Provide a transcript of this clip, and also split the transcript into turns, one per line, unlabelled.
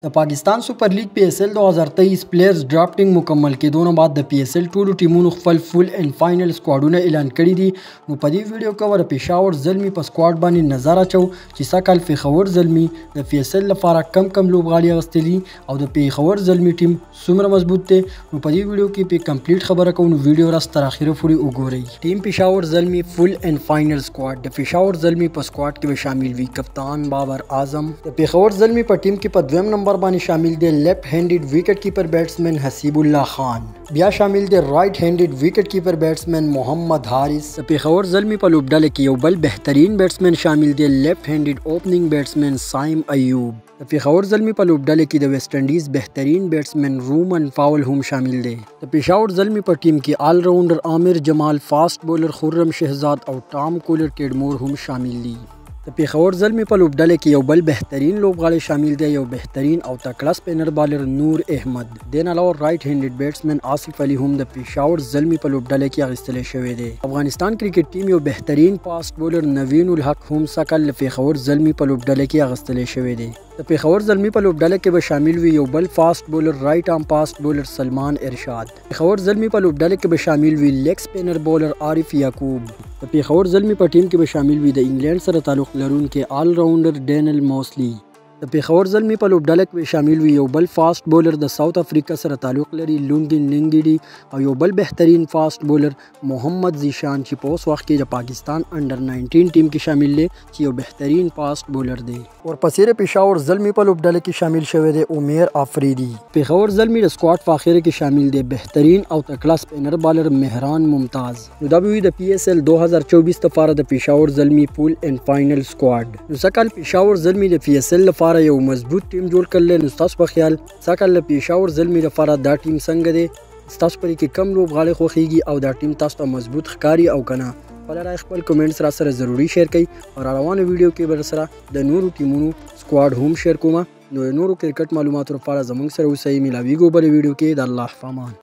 د پاکستان سپر لیگ پی ایس ایل 2023 پلیئرز ډرافټینګ مکمل کېدو نه بعد د پی ایس ایل ټولو ټیمونو خپل فول اینڈ فائنل سکواډونه اعلان کړي دي. نو په دې ویډیو کې ور پېښور زلمی په سکواډ باندې نظر اچو چې سکهال پېښور زلمی د پی ایس ایل لپاره کم لوبغاړي اغوستلي او د پېښور زلمی ټیم څومره مضبوط دی. نو په دې ویډیو کې په کمپلیټ خبره کوو. نو ویډیو راس تر اخره پورې وګورئ. ټیم پېښور زلمی فول اینڈ فائنل سکواډ. د پېښور زلمی په سکواډ کې شامل وي کپتان بابر اعظم. د پېښور زلمی په ټیم کې په دویم نمبر باندې شامل دی لیفٹ ہینڈڈ وکٹ کیپر بیٹسمین حسیب اللہ خان. بیا شامل دی رائٹ ہینڈڈ وکٹ کیپر بیٹسمین محمد حارث. پېښور زلمی په لوبډله کې یو بل بهترین بیټسمن شامل دی لیفٹ ہینڈڈ اوپننګ بیټسمن سایم ایوب. د پېښور زلمی په لوبډله کې د ویسټ انډیز بهترین بیټسمن رومن فاول هم شامل دی. د پېښور زلمی په ټیم کې آل راونډر عامر جمال، فاسټ بولر خرم شهزاد او ټام کولر ټیډمور هم شامل دي. د پېښور زلمی په لوبډله کې یو بل بهترین لوبغاړی شامل دی، یو بهترین او تکړه سپینر بالر نور احمد. دین علاوه رائټ هینډډ بیټسمن آصف علي هم د پېښور زلمی په لوبډله کې اغوستل شوی دی. افغانستان کرکټ ټیم یو بهترین فاسټ بولر نوین الحق هم سکهال د پېښور زلمی په لوبډله کې اغوستل شوی دی. د پېښور زلمی په لوبډله کې به شامل وي یو بل فاسټ بولر رائټ آرم فاسټ بولر سلمان ارشاد. پېښور زلمی په لوبډله کې به شامل وي لیګ سپینر بولر عارف یعقوب. د پېښور زلمی په ټیم کې به شامل وي د انګلند سره تعلق لرونکي آل راونډر ډینل موسلی. د پېښور زلمی په لوبډله کې شامل وي یو بل فاسټ بولر د ساوث افریقا سره تعلق لري لونګي ننګيډي او یو بل بهترین فاسټ بولر محمد زیشان چې په اوس وخت کې د پاکستان انډر 19 ټیم کې شامل دی چې یو بهترین فاسټ بولر دی. ورپسې پېښور زلمی په لوبډله کې شامل شوی دی عمر افریدي. پېښور زلمی د سکواډ په اخر کې شامل دی بهترین او تکړه سپینر بالر مهران ممتاز. نو دا به وي د پی ایس ایل 2024 لپاره د پېښور زلمی فول اینڈ فائنل سکواډ. نو سکهال پېښور زلمی د پی ایس ایل لپاره یو مضبوط ټیم جوړ کړل. نو تاسو په خیال سکهال د پېښور زلمی لپاره دا ټیم څنګه دی؟ تاسو پرې کې کم لوبغاړي خوښیږي او دا ټیم تاسو ته مضبوط ښکاري او کنه؟ خپل رائے خپل کمنټس را سره ضروری شیر کړئ او روانه ویډیو کې بر سره د نورو ټیمونو سکواډ هم شیر کوم. نو نورو کرکټ معلوماتو لپاره زموږ سره اوسئ. ملاویږو بل ویډیو کې. د الله پامان.